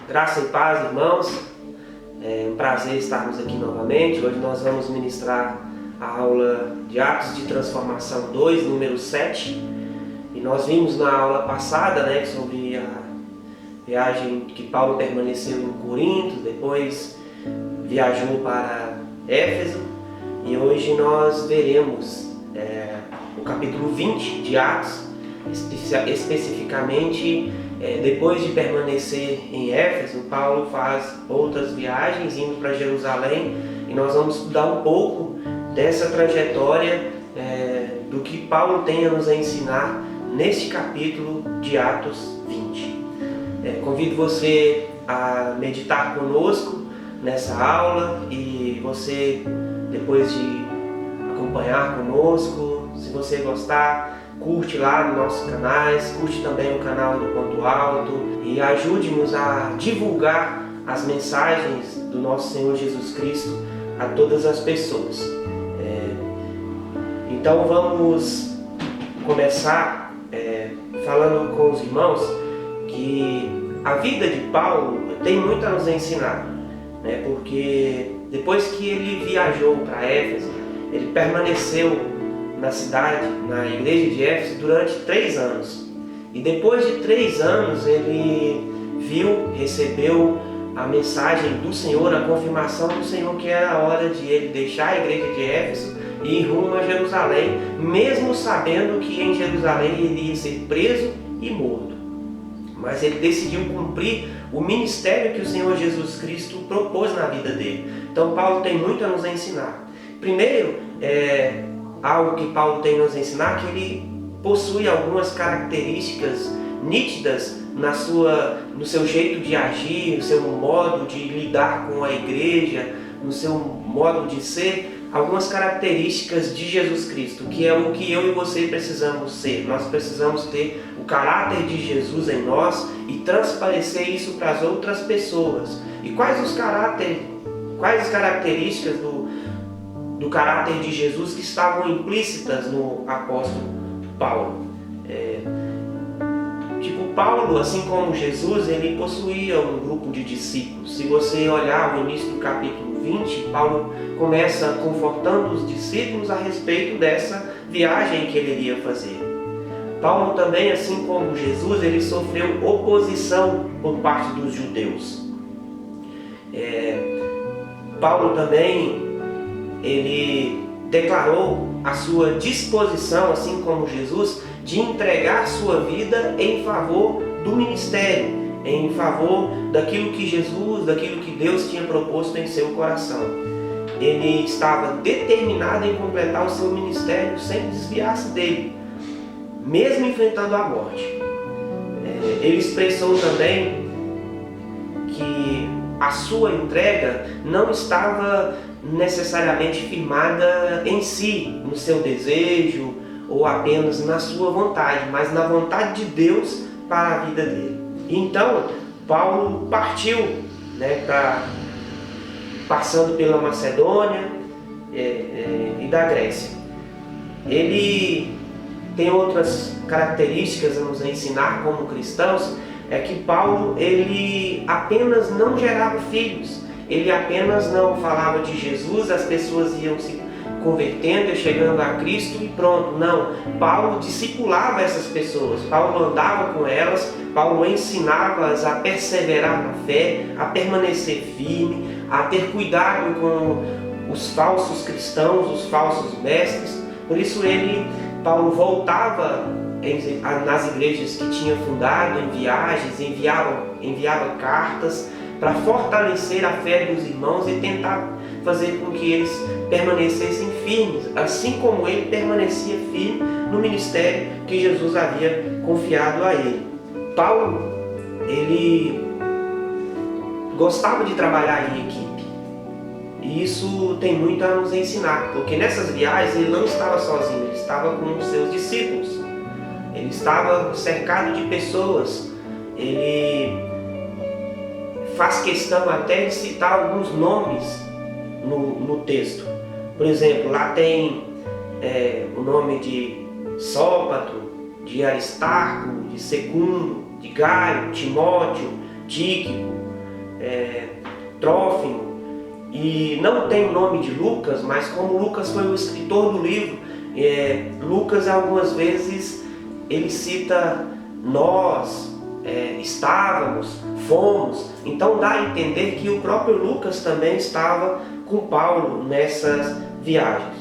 Graça e paz, irmãos. É um prazer estarmos aqui novamente. Hoje nós vamos ministrar a aula de Atos de Transformação 2, número 7. E nós vimos na aula passada, sobre a viagem que Paulo permaneceu em Corinto, depois viajou para Éfeso. E hoje nós veremos o capítulo 20 de Atos, especificamente. Depois de permanecer em Éfeso, Paulo faz outras viagens indo para Jerusalém, e nós vamos estudar um pouco dessa trajetória do que Paulo tem a nos ensinar neste capítulo de Atos 20. Convido você a meditar conosco nessa aula, e você, depois de acompanhar conosco, se você gostar, curte lá nos nossos canais, curte também o canal do Ponto Alto e ajude-nos a divulgar as mensagens do nosso Senhor Jesus Cristo a todas as pessoas. Então vamos começar falando com os irmãos que a vida de Paulo tem muito a nos ensinar, porque depois que ele viajou para Éfeso, ele permaneceu na cidade, na igreja de Éfeso, durante 3 anos. E depois de 3 anos ele recebeu a mensagem do Senhor, a confirmação do Senhor que era a hora de ele deixar a igreja de Éfeso e ir rumo a Jerusalém, mesmo sabendo que em Jerusalém ele iria ser preso e morto. Mas ele decidiu cumprir o ministério que o Senhor Jesus Cristo propôs na vida dele. Então Paulo tem muito a nos ensinar. Primeiro, algo que Paulo tem a nos ensinar, que ele possui algumas características nítidas no seu jeito de agir, no seu modo de lidar com a igreja, no seu modo de ser, algumas características de Jesus Cristo, que é o que eu e você precisamos ser. Nós precisamos ter o caráter de Jesus em nós e transparecer isso para as outras pessoas. E quais as características do caráter de Jesus que estavam implícitas no apóstolo Paulo? Paulo, assim como Jesus, ele possuía um grupo de discípulos. Se você olhar o início do capítulo 20, Paulo começa confortando os discípulos a respeito dessa viagem que ele iria fazer. Paulo também, assim como Jesus, ele sofreu oposição por parte dos judeus. Paulo também, ele declarou a sua disposição, assim como Jesus, de entregar sua vida em favor do ministério, em favor daquilo que Jesus, daquilo que Deus tinha proposto em seu coração. Ele estava determinado em completar o seu ministério sem desviar-se dele, mesmo enfrentando a morte. Ele expressou também que a sua entrega não estava necessariamente firmada em si, no seu desejo ou apenas na sua vontade, mas na vontade de Deus para a vida dele. Então, Paulo partiu, passando pela Macedônia e da Grécia. Ele tem outras características a nos ensinar como cristãos, que Paulo, ele apenas não gerava filhos, ele apenas não falava de Jesus, as pessoas iam se convertendo e chegando a Cristo e pronto. Não, Paulo discipulava essas pessoas, Paulo andava com elas, Paulo ensinava-as a perseverar na fé, a permanecer firme, a ter cuidado com os falsos cristãos, os falsos mestres. Por isso Paulo voltava nas igrejas que tinha fundado, em viagens, enviava cartas para fortalecer a fé dos irmãos e tentar fazer com que eles permanecessem firmes, assim como ele permanecia firme no ministério que Jesus havia confiado a ele. Paulo, ele gostava de trabalhar em equipe, e isso tem muito a nos ensinar, porque nessas viagens ele não estava sozinho, ele estava com os seus discípulos, ele estava cercado de pessoas. Ele faz questão até de citar alguns nomes no texto. Por exemplo, lá tem o nome de Sópatro, de Aristarco, de Segundo, de Gaio, Timóteo, Tíquico. Trófimo, e não tem o nome de Lucas, mas como Lucas foi o escritor do livro, Lucas algumas vezes ele cita nós, estávamos, fomos, então dá a entender que o próprio Lucas também estava com Paulo nessas viagens.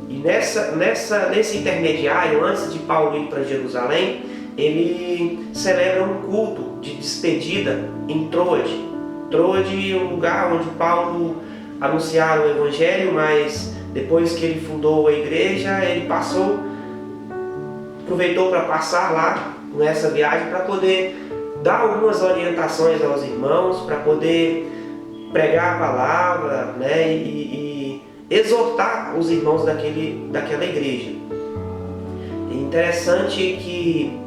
E nesse intermediário, antes de Paulo ir para Jerusalém, ele celebra um culto de despedida em Troade. Troade é um lugar onde Paulo anunciara o Evangelho, mas depois que ele fundou a igreja, ele aproveitou para passar lá nessa viagem para poder dar algumas orientações aos irmãos, para poder pregar a palavra, né, e exortar os irmãos daquela igreja. É interessante que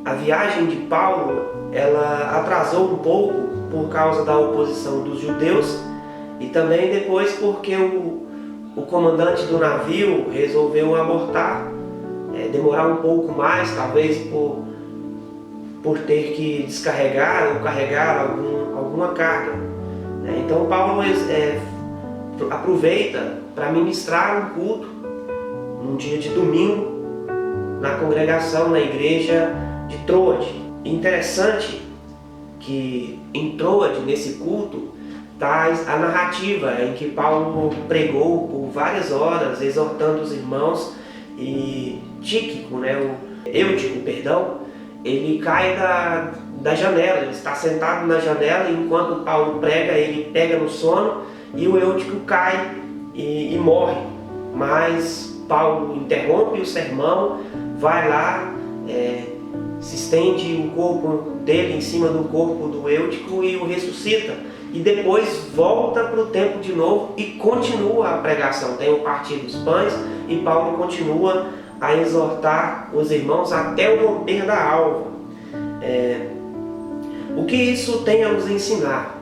a viagem de Paulo, ela atrasou um pouco por causa da oposição dos judeus e também depois porque o comandante do navio resolveu abortar, demorar um pouco mais, talvez por ter que descarregar ou carregar alguma carga. Então Paulo aproveita para ministrar um culto num dia de domingo na congregação, na igreja de Troade. Interessante que em Troade, nesse culto, está a narrativa em que Paulo pregou por várias horas, exortando os irmãos, e Tíquico, Eutico, ele cai da janela, ele está sentado na janela, e enquanto Paulo prega, ele pega no sono, e o Eutico cai e morre. Mas Paulo interrompe o sermão, vai lá, se estende o corpo dele em cima do corpo do Eutico e o ressuscita. E depois volta para o templo de novo e continua a pregação. Tem o partir dos pães e Paulo continua a exortar os irmãos até o romper da alva. O que isso tem a nos ensinar?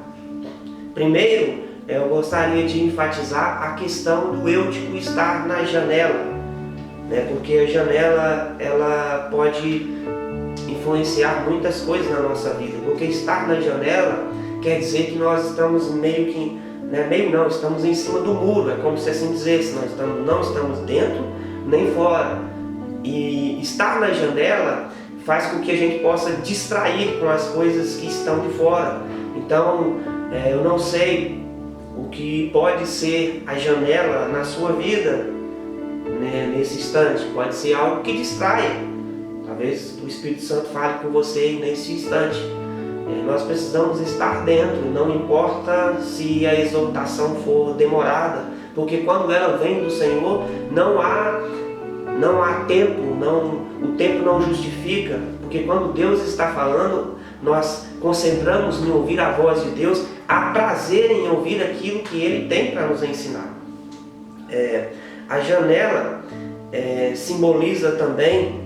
Primeiro, eu gostaria de enfatizar a questão do Eutico estar na janela, porque a janela ela pode influenciar muitas coisas na nossa vida, porque estar na janela quer dizer que nós estamos estamos em cima do muro, é como se assim dissesse, nós não estamos dentro nem fora. E estar na janela faz com que a gente possa distrair com as coisas que estão de fora. Então, eu não sei o que pode ser a janela na sua vida, nesse instante. Pode ser algo que distraia. Talvez o Espírito Santo fale com você nesse instante. Nós precisamos estar dentro, não importa se a exortação for demorada, porque quando ela vem do Senhor, não há tempo, o tempo não justifica, porque quando Deus está falando, nós concentramos em ouvir a voz de Deus, há prazer em ouvir aquilo que Ele tem para nos ensinar. A janela simboliza também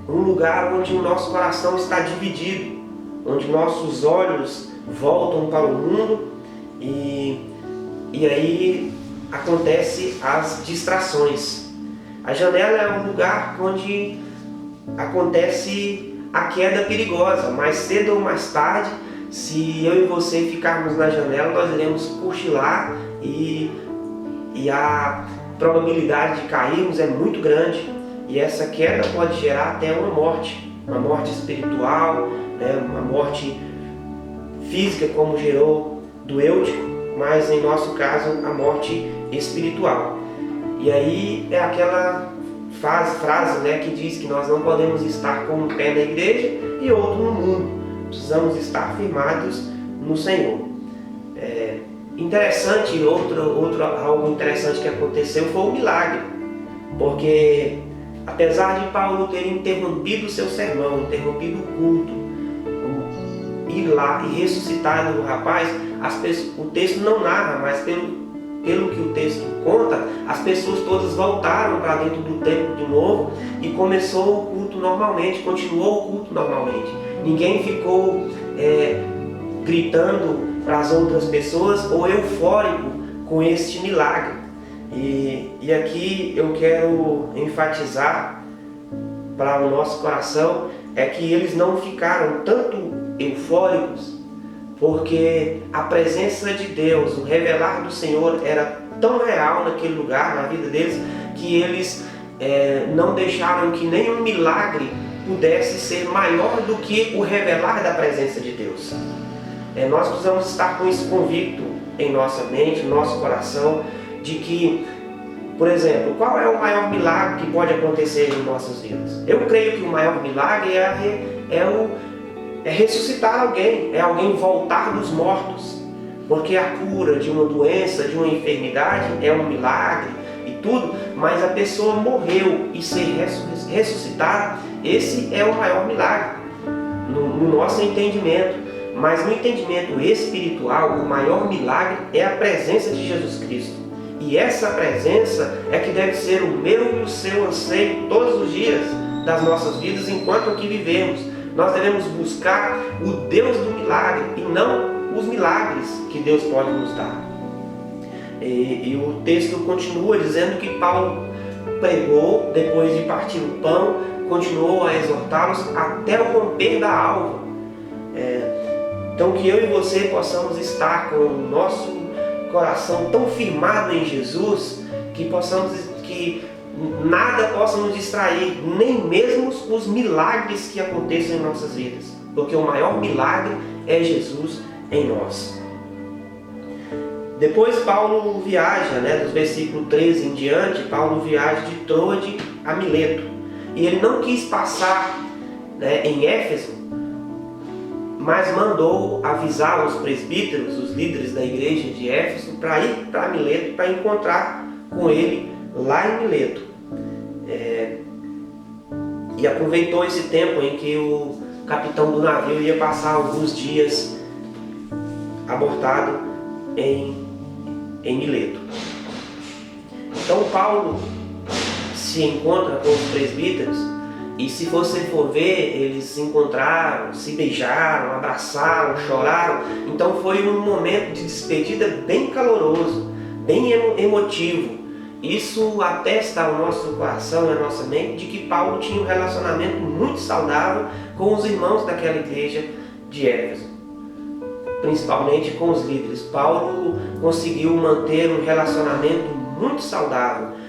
um lugar onde o nosso coração está dividido, onde nossos olhos voltam para o mundo e aí acontecem as distrações. A janela é um lugar onde acontece a queda perigosa. Mais cedo ou mais tarde, se eu e você ficarmos na janela, nós iremos cochilar e a probabilidade de cairmos é muito grande. E essa queda pode gerar até uma morte espiritual, uma morte física, como gerou do Eutico, mas em nosso caso a morte espiritual. E aí é aquela frase que diz que nós não podemos estar com um pé na igreja e outro no mundo. Precisamos estar firmados no Senhor. Interessante, algo interessante que aconteceu foi o milagre, porque apesar de Paulo ter interrompido o seu sermão, interrompido o culto, ir lá e ressuscitado o rapaz, o texto não narra, mas pelo que o texto conta, as pessoas todas voltaram para dentro do templo de novo e começou o culto normalmente, continuou o culto normalmente. Ninguém ficou gritando para as outras pessoas ou eufórico com este milagre. E aqui eu quero enfatizar para o nosso coração que eles não ficaram tanto eufóricos, porque a presença de Deus, o revelar do Senhor era tão real naquele lugar, na vida deles, que eles não deixaram que nenhum milagre pudesse ser maior do que o revelar da presença de Deus. Nós precisamos estar com isso convicto em nossa mente, no nosso coração, de que, por exemplo, qual é o maior milagre que pode acontecer em nossas vidas? Eu creio que o maior milagre é ressuscitar alguém, é alguém voltar dos mortos, porque a cura de uma doença, de uma enfermidade é um milagre e tudo, mas a pessoa morreu e ser ressuscitada, esse é o maior milagre no nosso entendimento. Mas no entendimento espiritual, o maior milagre é a presença de Jesus Cristo. E essa presença é que deve ser o meu e o seu anseio todos os dias das nossas vidas enquanto aqui vivemos. Nós devemos buscar o Deus do milagre e não os milagres que Deus pode nos dar. E o texto continua dizendo que Paulo pregou, depois de partir o pão, continuou a exortá-los até o romper da alva. Então que eu e você possamos estar com o nosso coração tão firmado em Jesus, que nada possa nos distrair, nem mesmo os milagres que aconteçam em nossas vidas, porque o maior milagre é Jesus em nós. Depois Paulo viaja, dos versículos 13 em diante, Paulo viaja de Troade a Mileto, e ele não quis passar em Éfeso, mas mandou avisar os presbíteros, os líderes da igreja de Éfeso, para ir para Mileto, para encontrar com ele lá em Mileto. E aproveitou esse tempo em que o capitão do navio ia passar alguns dias abortado em Mileto. Então Paulo se encontra com os presbíteros, e se você for ver, eles se encontraram, se beijaram, abraçaram, choraram. Então foi um momento de despedida bem caloroso, bem emotivo. Isso atesta ao nosso coração e à nossa mente de que Paulo tinha um relacionamento muito saudável com os irmãos daquela igreja de Éfeso, principalmente com os líderes. Paulo conseguiu manter um relacionamento muito saudável.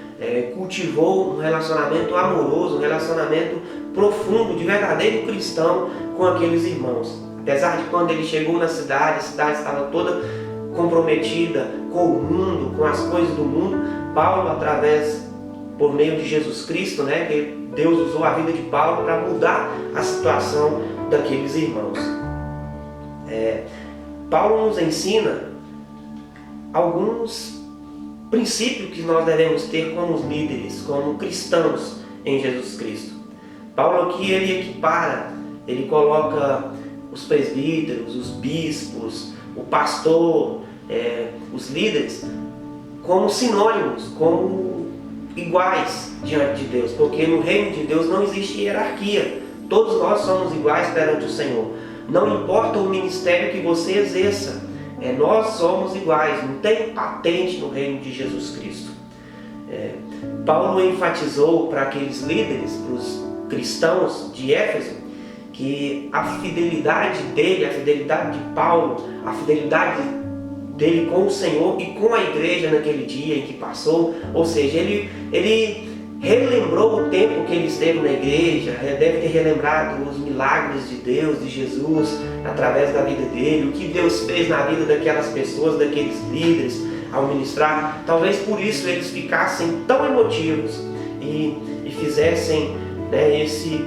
Cultivou um relacionamento amoroso, um relacionamento profundo, de verdadeiro cristão com aqueles irmãos. Apesar de quando ele chegou na cidade, a cidade estava toda comprometida com o mundo, com as coisas do mundo, Paulo, por meio de Jesus Cristo, que Deus usou a vida de Paulo para mudar a situação daqueles irmãos. Paulo nos ensina alguns princípio que nós devemos ter como líderes, como cristãos em Jesus Cristo. Paulo aqui ele equipara, ele coloca os presbíteros, os bispos, o pastor, os líderes como sinônimos, como iguais diante de Deus, porque no reino de Deus não existe hierarquia, todos nós somos iguais perante o Senhor. Não importa o ministério que você exerça, nós somos iguais, não tem patente no reino de Jesus Cristo. Paulo enfatizou para aqueles líderes, para os cristãos de Éfeso, que a fidelidade dele, a fidelidade de Paulo, a fidelidade dele com o Senhor e com a igreja naquele dia em que passou, ou seja, ele relembrou o tempo que ele esteve na igreja, deve ter relembrado os milagres de Deus, de Jesus, através da vida dele, o que Deus fez na vida daquelas pessoas, daqueles líderes, ao ministrar. Talvez por isso eles ficassem tão emotivos e fizessem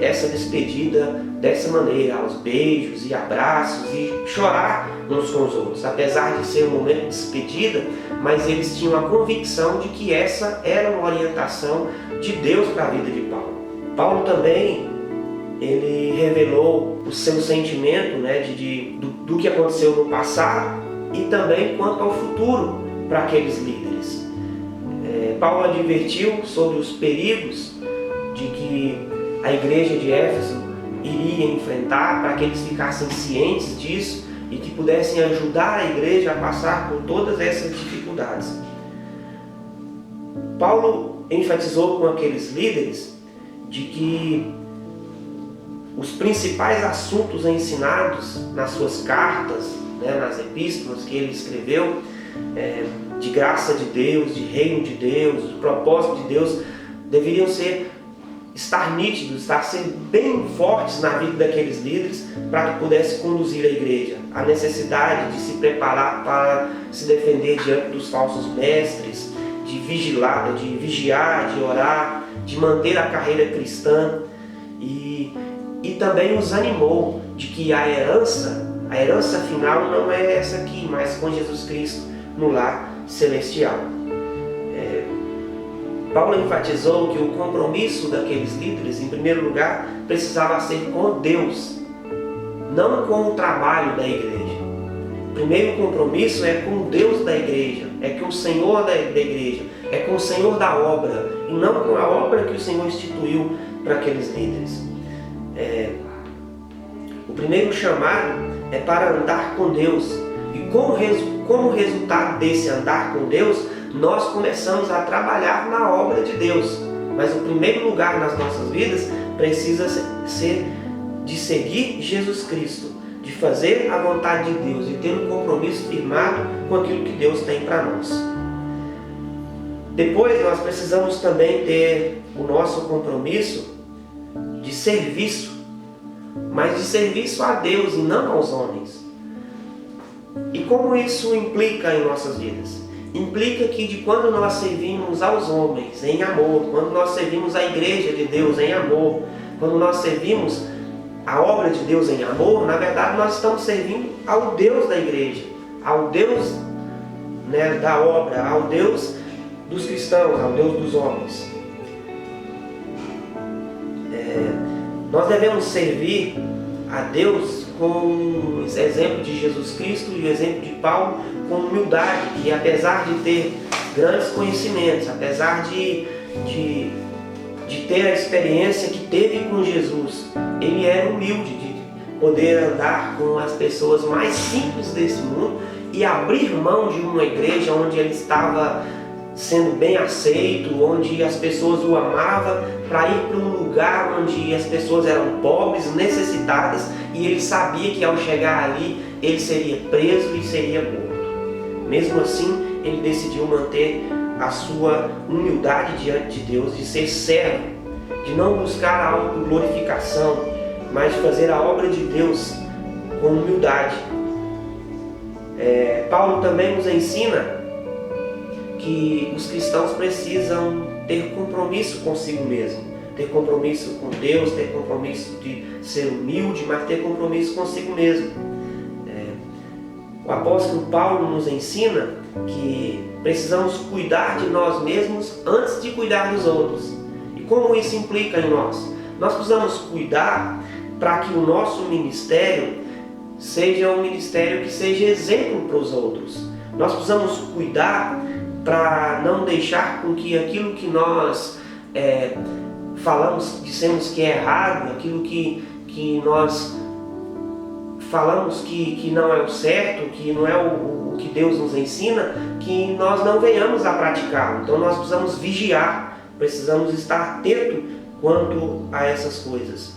essa despedida dessa maneira, aos beijos e abraços e chorar uns com os outros. Apesar de ser um momento de despedida, mas eles tinham a convicção de que essa era uma orientação de Deus para a vida de Paulo. Paulo também, ele revelou o seu sentimento do que aconteceu no passado e também quanto ao futuro para aqueles líderes. Paulo advertiu sobre os perigos de que a igreja de Éfeso iria enfrentar, para que eles ficassem cientes disso e que pudessem ajudar a igreja a passar por todas essas dificuldades. Paulo enfatizou com aqueles líderes de que os principais assuntos ensinados nas suas cartas, né, nas epístolas que ele escreveu, de graça de Deus, de reino de Deus, de propósito de Deus, deveriam estar nítidos, ser bem fortes na vida daqueles líderes para que pudesse conduzir a igreja. A necessidade de se preparar para se defender diante dos falsos mestres, de vigiar, de orar, de manter a carreira cristã, e também os animou de que a herança final não é essa aqui, mas com Jesus Cristo no lar celestial. Paulo enfatizou que o compromisso daqueles líderes, em primeiro lugar, precisava ser com Deus, não com o trabalho da igreja. O primeiro compromisso é com o Deus da igreja, é com o Senhor da igreja, é com o Senhor da obra, e não com a obra que o Senhor instituiu para aqueles líderes. O primeiro chamado é para andar com Deus, e como resultado desse andar com Deus, nós começamos a trabalhar na obra de Deus. Mas o primeiro lugar nas nossas vidas precisa ser de seguir Jesus Cristo, de fazer a vontade de Deus, de ter um compromisso firmado com aquilo que Deus tem para nós. Depois nós precisamos também ter o nosso compromisso de serviço, mas de serviço a Deus e não aos homens. E como isso implica em nossas vidas? Implica que de quando nós servimos aos homens em amor, quando nós servimos a igreja de Deus em amor, quando nós servimos a obra de Deus em amor, na verdade nós estamos servindo ao Deus da igreja, ao Deus, né, da obra, ao Deus dos cristãos, ao Deus dos homens. Nós devemos servir a Deus com o exemplo de Jesus Cristo e o exemplo de Paulo, com humildade, que apesar de ter grandes conhecimentos, apesar de ter a experiência que teve com Jesus, ele era humilde de poder andar com as pessoas mais simples desse mundo e abrir mão de uma igreja onde ele estava sendo bem aceito, onde as pessoas o amavam, para ir para um lugar onde as pessoas eram pobres, necessitadas, e ele sabia que ao chegar ali ele seria preso e seria morto. Mesmo assim, ele decidiu manter a sua humildade diante de Deus, de ser servo, de não buscar a autoglorificação, mas de fazer a obra de Deus com humildade. Paulo também nos ensina que os cristãos precisam ter compromisso consigo mesmo, ter compromisso com Deus, ter compromisso de ser humilde, mas ter compromisso consigo mesmo. O apóstolo Paulo nos ensina que precisamos cuidar de nós mesmos antes de cuidar dos outros. E como isso implica em nós? Nós precisamos cuidar para que o nosso ministério seja um ministério que seja exemplo para os outros. Nós precisamos cuidar para não deixar com que aquilo que nós falamos, dissemos que é errado, aquilo que nós falamos que não é o certo, que não é o que Deus nos ensina, que nós não venhamos a praticá-lo. Então nós precisamos vigiar, precisamos estar atento quanto a essas coisas.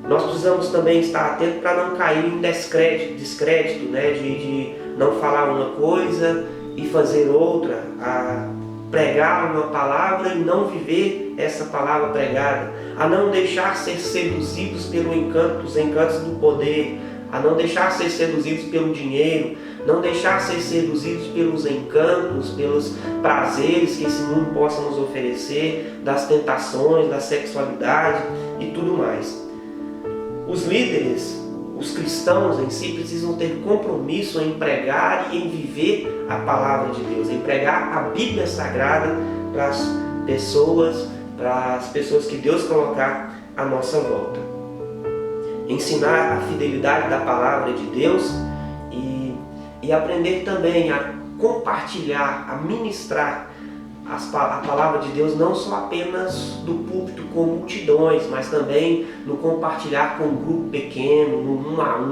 Nós precisamos também estar atento para não cair em descrédito, né? De não falar uma coisa e fazer outra, a pregar uma palavra e não viver essa palavra pregada, a não deixar ser seduzidos pelos encantos do poder, a não deixar ser seduzidos pelo dinheiro, não deixar ser seduzidos pelos encantos, pelos prazeres que esse mundo possa nos oferecer, das tentações, da sexualidade e tudo mais. Os líderes, os cristãos em si, precisam ter compromisso em pregar e em viver a palavra de Deus, em pregar a Bíblia Sagrada para as pessoas que Deus colocar à nossa volta. Ensinar a fidelidade da palavra de Deus e aprender também a compartilhar, a ministrar a palavra de Deus não só apenas do púlpito com multidões, mas também no compartilhar com um grupo pequeno, no 1 a 1,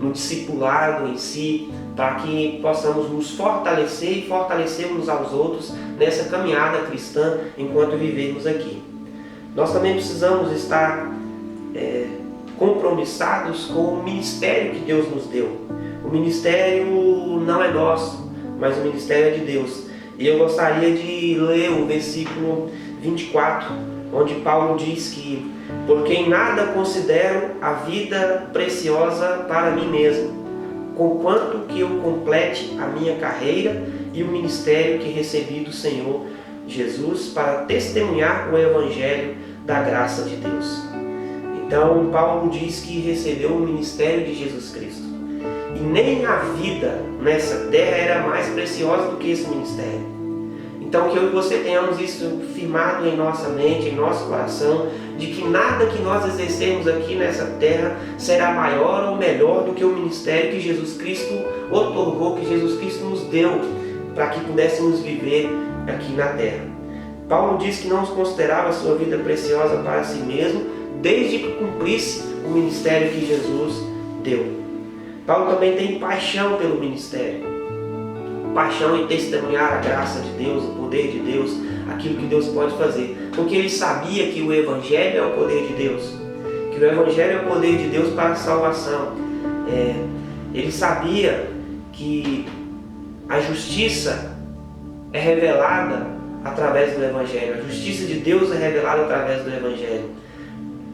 no discipulado em si, para que possamos nos fortalecer e fortalecer uns aos outros nessa caminhada cristã enquanto vivermos aqui. nós também precisamos estar compromissados com o ministério que Deus nos deu. O ministério não é nosso, mas o ministério é de Deus. E eu gostaria de ler o versículo 24, onde Paulo diz que porque em nada considero a vida preciosa para mim mesmo, conquanto que eu complete a minha carreira e o ministério que recebi do Senhor Jesus para testemunhar o Evangelho da graça de Deus. Então Paulo diz que recebeu o ministério de Jesus Cristo. E nem a vida nessa terra era mais preciosa do que esse ministério. Então que eu e você tenhamos isso firmado em nossa mente, em nosso coração, de que nada que nós exercemos aqui nessa terra será maior ou melhor do que o ministério que Jesus Cristo otorgou, que Jesus Cristo nos deu, para que pudéssemos viver aqui na terra. Paulo diz que não considerava a sua vida preciosa para si mesmo, desde que cumprisse o ministério que Jesus deu. Paulo também tem paixão pelo ministério. Paixão em testemunhar a graça de Deus, o poder de Deus, aquilo que Deus pode fazer. Porque ele sabia que o Evangelho é o poder de Deus. Que o Evangelho é o poder de Deus para a salvação. Ele sabia que a justiça é revelada através do Evangelho. A justiça de Deus é revelada através do Evangelho.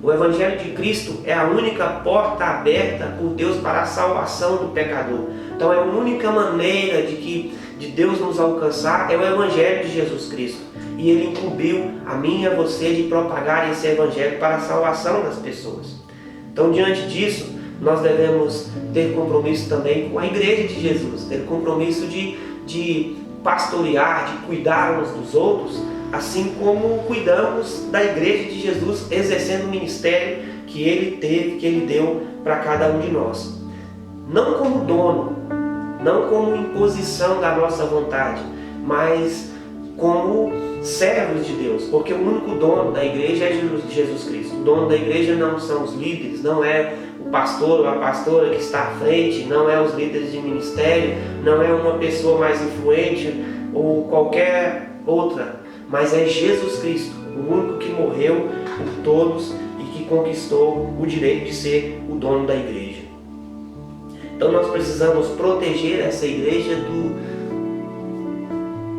O Evangelho de Cristo é a única porta aberta por Deus para a salvação do pecador. Então é a única maneira de Deus nos alcançar é o Evangelho de Jesus Cristo. E Ele incumbiu a mim e a você de propagar esse Evangelho para a salvação das pessoas. Então, diante disso, nós devemos ter compromisso também com a Igreja de Jesus, ter compromisso de pastorear, de cuidar uns dos outros, assim como cuidamos da Igreja de Jesus, exercendo o ministério que Ele teve, que Ele deu para cada um de nós. Não como dono, não como imposição da nossa vontade, mas como servos de Deus, porque o único dono da igreja é Jesus Cristo. O dono da igreja não são os líderes, não é o pastor ou a pastora que está à frente, não é os líderes de ministério, não é uma pessoa mais influente ou qualquer outra, mas é Jesus Cristo, o único que morreu por todos e que conquistou o direito de ser o dono da igreja. Então nós precisamos proteger essa igreja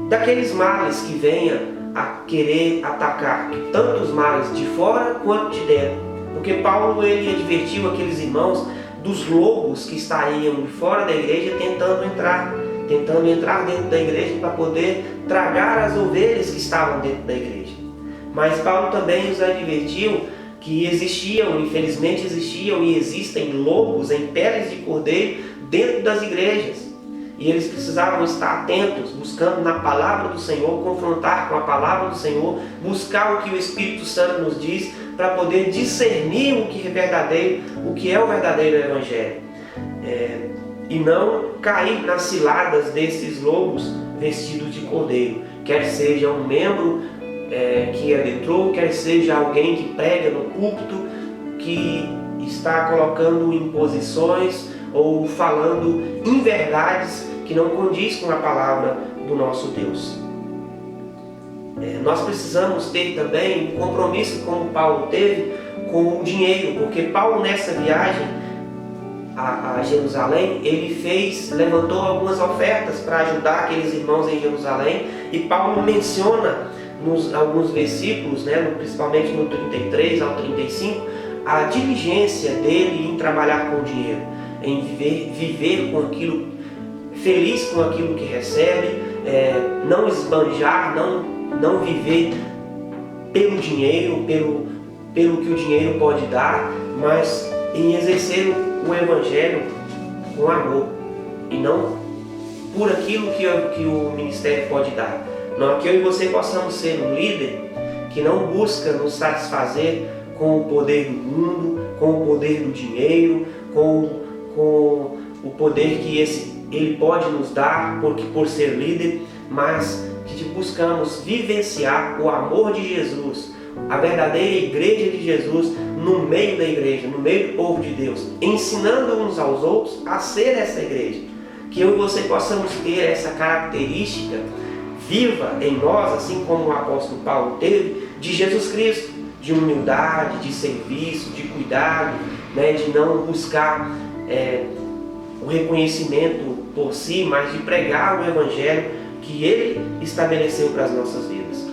daqueles males que venham a querer atacar, tanto os males de fora quanto de dentro. Porque Paulo ele advertiu aqueles irmãos dos lobos que estariam de fora da igreja tentando entrar dentro da igreja para poder tragar as ovelhas que estavam dentro da igreja. Mas Paulo também os advertiu que infelizmente existiam e existem lobos em peles de cordeiro dentro das igrejas. E eles precisavam estar atentos, buscando na palavra do Senhor, confrontar com a palavra do Senhor, buscar o que o Espírito Santo nos diz, para poder discernir o que é verdadeiro, o que é o verdadeiro Evangelho. E não cair nas ciladas desses lobos vestidos de cordeiro, quer seja um membro que adentrou, quer seja alguém que prega no púlpito, que está colocando imposições ou falando inverdades que não condiz com a palavra do nosso Deus. Nós precisamos ter também um compromisso, como Paulo teve, com o dinheiro, porque Paulo nessa viagem a Jerusalém, ele levantou algumas ofertas para ajudar aqueles irmãos em Jerusalém, e Paulo menciona nos alguns versículos, principalmente no 33 ao 35, a diligência dele em trabalhar com o dinheiro, em viver com aquilo, feliz com aquilo que recebe, não esbanjar, não viver pelo dinheiro, pelo que o dinheiro pode dar, mas em exercer o Evangelho com amor e não por aquilo que o ministério pode dar. Não que eu e você possamos ser um líder que não busca nos satisfazer com o poder do mundo, com o poder do dinheiro, com o poder que ele pode nos dar por ser líder, mas que buscamos vivenciar o amor de Jesus, a verdadeira igreja de Jesus no meio da igreja, no meio do povo de Deus, ensinando uns aos outros a ser essa igreja. Que eu e você possamos ter essa característica viva em nós, assim como o apóstolo Paulo teve, de Jesus Cristo. de humildade, de serviço, de cuidado, né, de não buscar o reconhecimento por si, mas de pregar o Evangelho que Ele estabeleceu para as nossas vidas.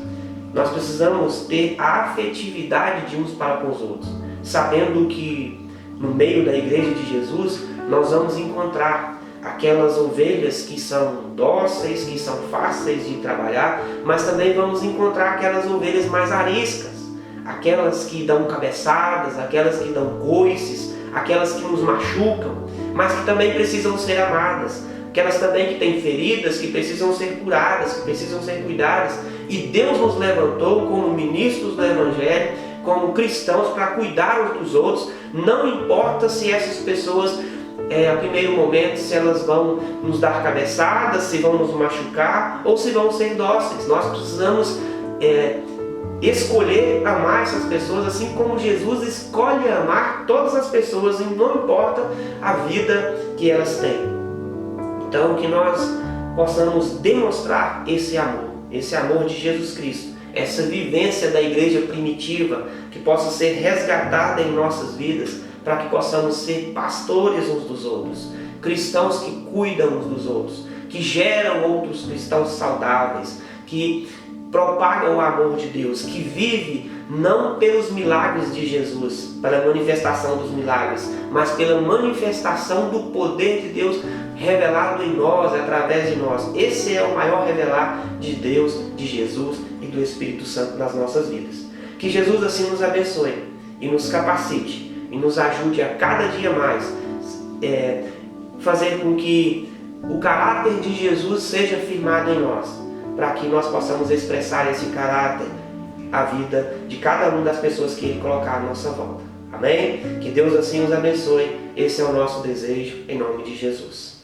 Nós precisamos ter a afetividade de uns para com os outros, sabendo que no meio da igreja de Jesus nós vamos encontrar aquelas ovelhas que são dóceis, que são fáceis de trabalhar, mas também vamos encontrar aquelas ovelhas mais ariscas, aquelas que dão cabeçadas, aquelas que dão coices, aquelas que nos machucam, mas que também precisam ser amadas, aquelas também que têm feridas, que precisam ser curadas, que precisam ser cuidadas. E Deus nos levantou como ministros do Evangelho, como cristãos, para cuidar uns dos outros. Não importa se essas pessoas, a primeiro momento, se elas vão nos dar cabeçadas, se vão nos machucar ou se vão ser dóceis. Nós precisamos escolher amar essas pessoas, assim como Jesus escolhe amar todas as pessoas, e não importa a vida que elas têm. Então, que nós possamos demonstrar esse amor de Jesus Cristo, essa vivência da igreja primitiva, que possa ser resgatada em nossas vidas, para que possamos ser pastores uns dos outros, cristãos que cuidam uns dos outros, que geram outros cristãos saudáveis, que propagam o amor de Deus, que vive não pelos milagres de Jesus, pela manifestação dos milagres, mas pela manifestação do poder de Deus revelado em nós, através de nós. Esse é o maior revelar de Deus, de Jesus e do Espírito Santo nas nossas vidas. Que Jesus assim nos abençoe e nos capacite e nos ajude a cada dia mais fazer com que o caráter de Jesus seja firmado em nós, para que nós possamos expressar esse caráter à vida de cada uma das pessoas que Ele colocar à nossa volta. Amém? Que Deus assim nos abençoe. Esse é o nosso desejo, em nome de Jesus.